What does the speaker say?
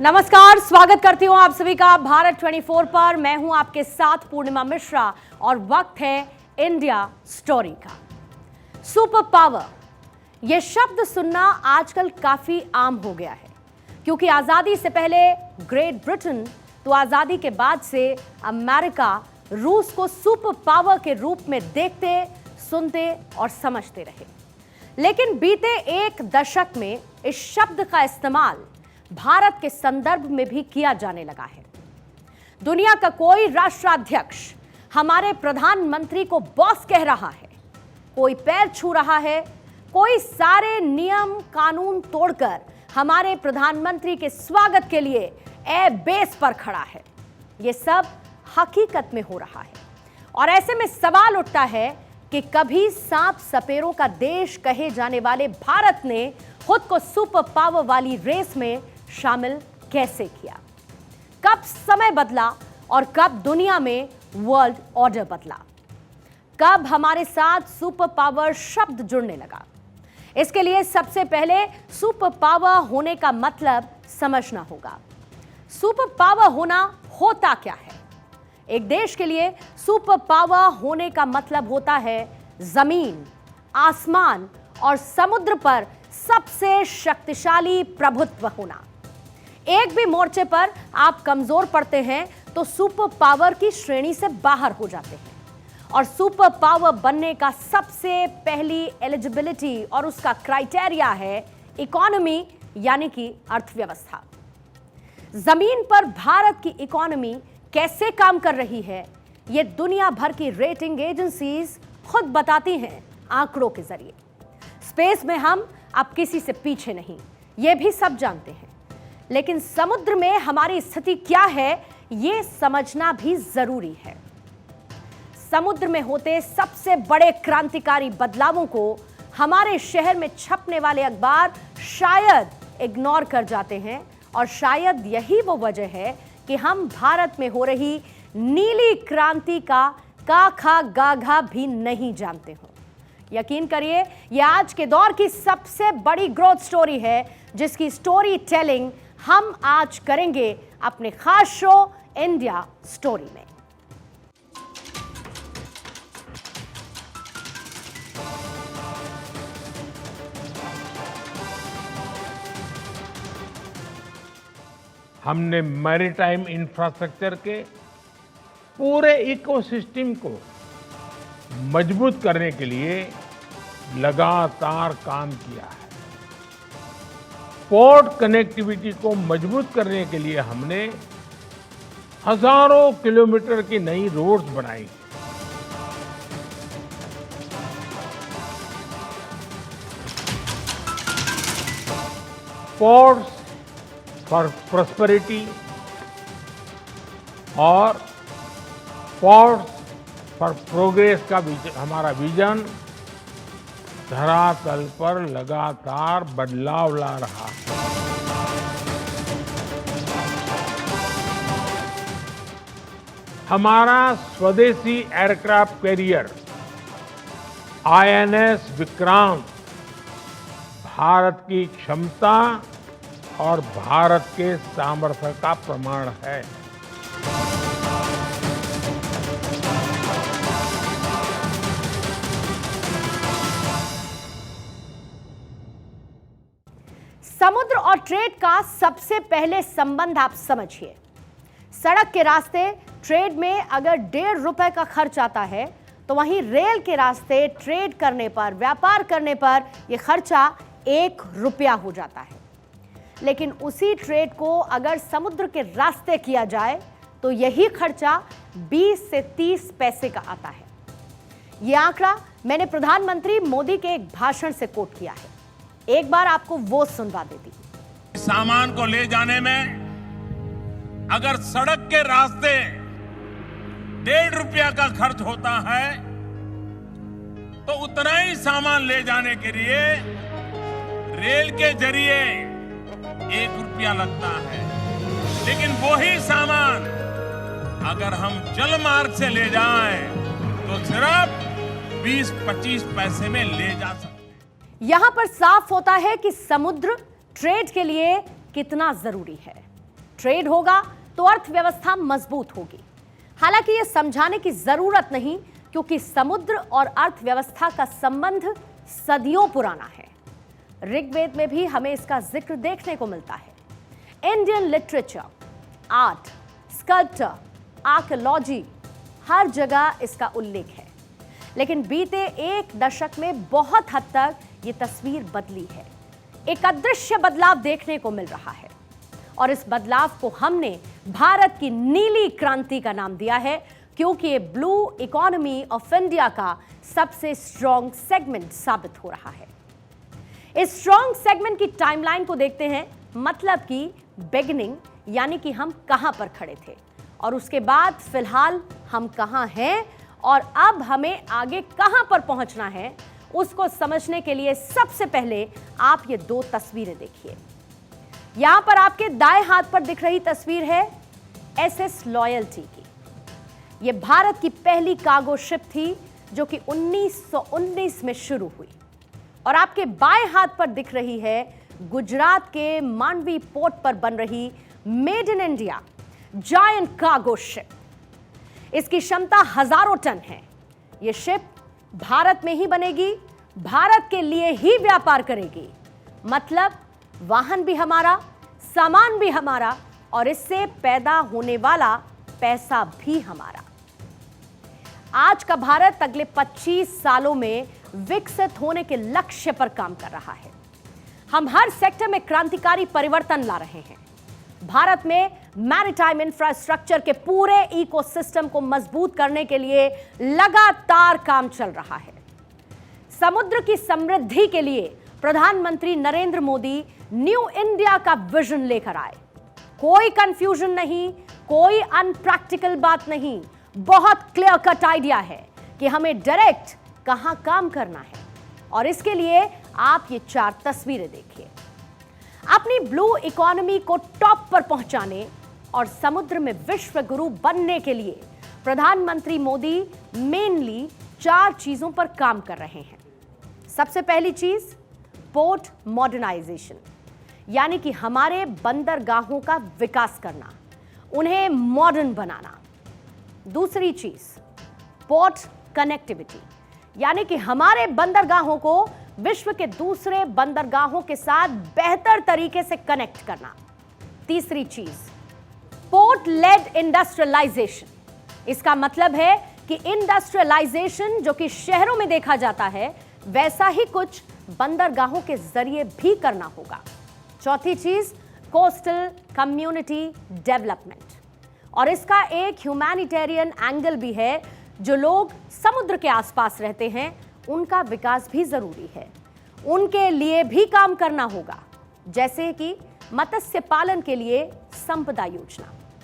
नमस्कार, स्वागत करती हूं आप सभी का भारत 24 पर। मैं हूं आपके साथ पूर्णिमा मिश्रा और वक्त है इंडिया स्टोरी का। सुपर पावर, यह शब्द सुनना आजकल काफी आम हो गया है, क्योंकि आजादी से पहले ग्रेट ब्रिटेन तो आजादी के बाद से अमेरिका रूस को सुपर पावर के रूप में देखते, सुनते और समझते रहे। लेकिन बीते एक दशक में इस शब्द का इस्तेमाल भारत के संदर्भ में भी किया जाने लगा है। दुनिया का कोई राष्ट्राध्यक्ष हमारे प्रधानमंत्री को बॉस कह रहा है, कोई पैर छू रहा है, कोई सारे नियम कानून तोड़कर हमारे प्रधानमंत्री के स्वागत के लिए एयर बेस पर खड़ा है। यह सब हकीकत में हो रहा है और ऐसे में सवाल उठता है कि कभी सांप सपेरों का देश कहे जाने वाले भारत ने खुद को सुपर पावर वाली रेस में शामिल कैसे किया? कब समय बदला और कब दुनिया में वर्ल्ड ऑर्डर बदला? कब हमारे साथ सुपर पावर शब्द जुड़ने लगा? इसके लिए सबसे पहले सुपर पावर होने का मतलब समझना होगा। सुपर पावर होना होता क्या है? एक देश के लिए सुपर पावर होने का मतलब होता है जमीन, आसमान और समुद्र पर सबसे शक्तिशाली प्रभुत्व होना। एक भी मोर्चे पर आप कमजोर पड़ते हैं तो सुपर पावर की श्रेणी से बाहर हो जाते हैं। और सुपर पावर बनने का सबसे पहली एलिजिबिलिटी और उसका क्राइटेरिया है इकोनॉमी, यानी कि अर्थव्यवस्था। जमीन पर भारत की इकोनॉमी कैसे काम कर रही है, यह दुनिया भर की रेटिंग एजेंसीज खुद बताती हैं आंकड़ों के जरिए। स्पेस में हम अब किसी से पीछे नहीं, यह भी सब जानते हैं। लेकिन समुद्र में हमारी स्थिति क्या है, यह समझना भी जरूरी है। समुद्र में होते सबसे बड़े क्रांतिकारी बदलावों को हमारे शहर में छपने वाले अखबार शायद इग्नोर कर जाते हैं, और शायद यही वो वजह है कि हम भारत में हो रही नीली क्रांति का खा गा भी नहीं जानते हो। यकीन करिए, यह आज के दौर की सबसे बड़ी ग्रोथ स्टोरी है, जिसकी स्टोरी टेलिंग हम आज करेंगे अपने खास शो इंडिया स्टोरी में। हमने मैरीटाइम इंफ्रास्ट्रक्चर के पूरे इकोसिस्टम को मजबूत करने के लिए लगातार काम किया है। पोर्ट कनेक्टिविटी को मजबूत करने के लिए हमने हजारों किलोमीटर की नई रोड्स बनाई। पोर्ट्स फॉर प्रॉस्पेरिटी और पोर्ट्स फॉर प्रोग्रेस का हमारा विजन धरातल पर लगातार बदलाव ला रहा है। हमारा स्वदेशी aircraft carrier INS Vikrant Bharat की क्षमता और भारत के सामर्थ्य का प्रमाण है। समुद्र और ट्रेड का सबसे पहले संबंध आप समझिए। सड़क के रास्ते ट्रेड में अगर ₹1.5 का खर्च आता है, तो वहीं रेल के रास्ते ट्रेड करने पर, व्यापार करने पर यह खर्चा ₹1 हो जाता है। लेकिन उसी ट्रेड को अगर समुद्र के रास्ते किया जाए तो यही खर्चा 20 से 30 पैसे का आता है। यह आंकड़ा मैंने प्रधानमंत्री मोदी के एक भाषण से कोट किया है। एक बार आपको वो सुनवा देती हूं। सामान को ले जाने में अगर सड़क के रास्ते ₹1.5 का खर्च होता है, तो उतना ही सामान ले जाने के लिए रेल के जरिए ₹1 लगता है। लेकिन वही सामान अगर हम जल मार्ग से ले जाएं, तो सिर्फ 20-25 पैसे में ले जा सकते हैं। यहां पर साफ होता है कि समुद्र ट्रेड के लिए कितना जरूरी है। ट्रेड होगा तो अर्थव्यवस्था मजबूत होगी। हालांकि यह समझाने की जरूरत नहीं, क्योंकि समुद्र और अर्थव्यवस्था का संबंध सदियों पुराना है। ऋग्वेद में भी हमें इसका जिक्र देखने को मिलता है। Indian literature, art, sculpture, archaeology, हर जगह इसका उल्लेख है। लेकिन बीते एक दशक में बहुत हद तक ये तस्वीर बदली है। एक अदृश्य बदलाव देखने को मिल रहा है और इस बदलाव को हमने भारत की नीली क्रांति का नाम दिया है, क्योंकि ये ब्लू इकोनॉमी ऑफ इंडिया का सबसे स्ट्रॉन्ग सेगमेंट साबित हो रहा है। इस स्ट्रॉन्ग सेगमेंट की टाइमलाइन को देखते हैं, मतलब कि बिगिनिंग यानी कि हम कहां पर खड़े थे और उसके बाद फिलहाल हम कहां हैं और अब हमें आगे कहां पर पहुंचना है, उसको समझने के लिए सबसे पहले आप ये दो तस्वीरें देखिए। यहां पर आपके दाएं हाथ पर दिख रही तस्वीर है एसएस लॉयल्टी की। यह भारत की पहली कार्गो शिप थी जो कि 1919 में शुरू हुई। और आपके बाएं हाथ पर दिख रही है गुजरात के मांडवी पोर्ट पर बन रही made in India giant cargo ship. इसकी क्षमता हजारों टन है। यह शिप भारत में ही बनेगी, भारत के लिए ही व्यापार करेगी। मतलब वाहन भी हमारा, सामान भी हमारा और इससे पैदा होने वाला पैसा भी हमारा। आज का भारत अगले 25 सालों में विकसित होने के लक्ष्य पर काम कर रहा है। हम हर सेक्टर में क्रांतिकारी परिवर्तन ला रहे हैं। भारत में मैरीटाइम इंफ्रास्ट्रक्चर के पूरे इकोसिस्टम को मजबूत करने के लिए लगातार काम चल रहा है। समुद्र की समृद्धि के लिए प्रधानमंत्री नरेंद्र मोदी न्यू इंडिया का विजन लेकर आए। कोई कंफ्यूजन नहीं, कोई अनप्रैक्टिकल बात नहीं, बहुत क्लियर कट आइडिया है कि हमें डायरेक्ट कहां काम करना है। और इसके लिए आप ये 4 तस्वीरें देखिए। अपनी ब्लू इकोनॉमी को टॉप पर पहुंचाने और समुद्र में विश्व गुरु बनने के लिए प्रधानमंत्री मोदी मेनली 4 चीजों पर काम कर रहे हैं। सबसे पहली चीज पोर्ट मॉडर्नाइजेशन, यानी कि हमारे बंदरगाहों का विकास करना, उन्हें मॉडर्न बनाना। दूसरी चीज पोर्ट कनेक्टिविटी, यानी कि हमारे बंदरगाहों को विश्व के दूसरे बंदरगाहों के साथ बेहतर तरीके से कनेक्ट करना। तीसरी चीज पोर्ट लेड इंडस्ट्रियलाइजेशन। इसका मतलब है कि इंडस्ट्रियलाइजेशन जो कि शहरों में देखा जाता है, वैसा ही कुछ बंदरगाहों के जरिए भी करना होगा। चौथी चीज कोस्टल कम्युनिटी डेवलपमेंट, और इसका एक ह्यूमैनिटेरियन एंगल भी है। जो लोग समुद्र के आसपास रहते हैं उनका विकास भी जरूरी है, उनके लिए भी काम करना होगा, जैसे कि मत्स्य पालन के लिए संपदा योजना।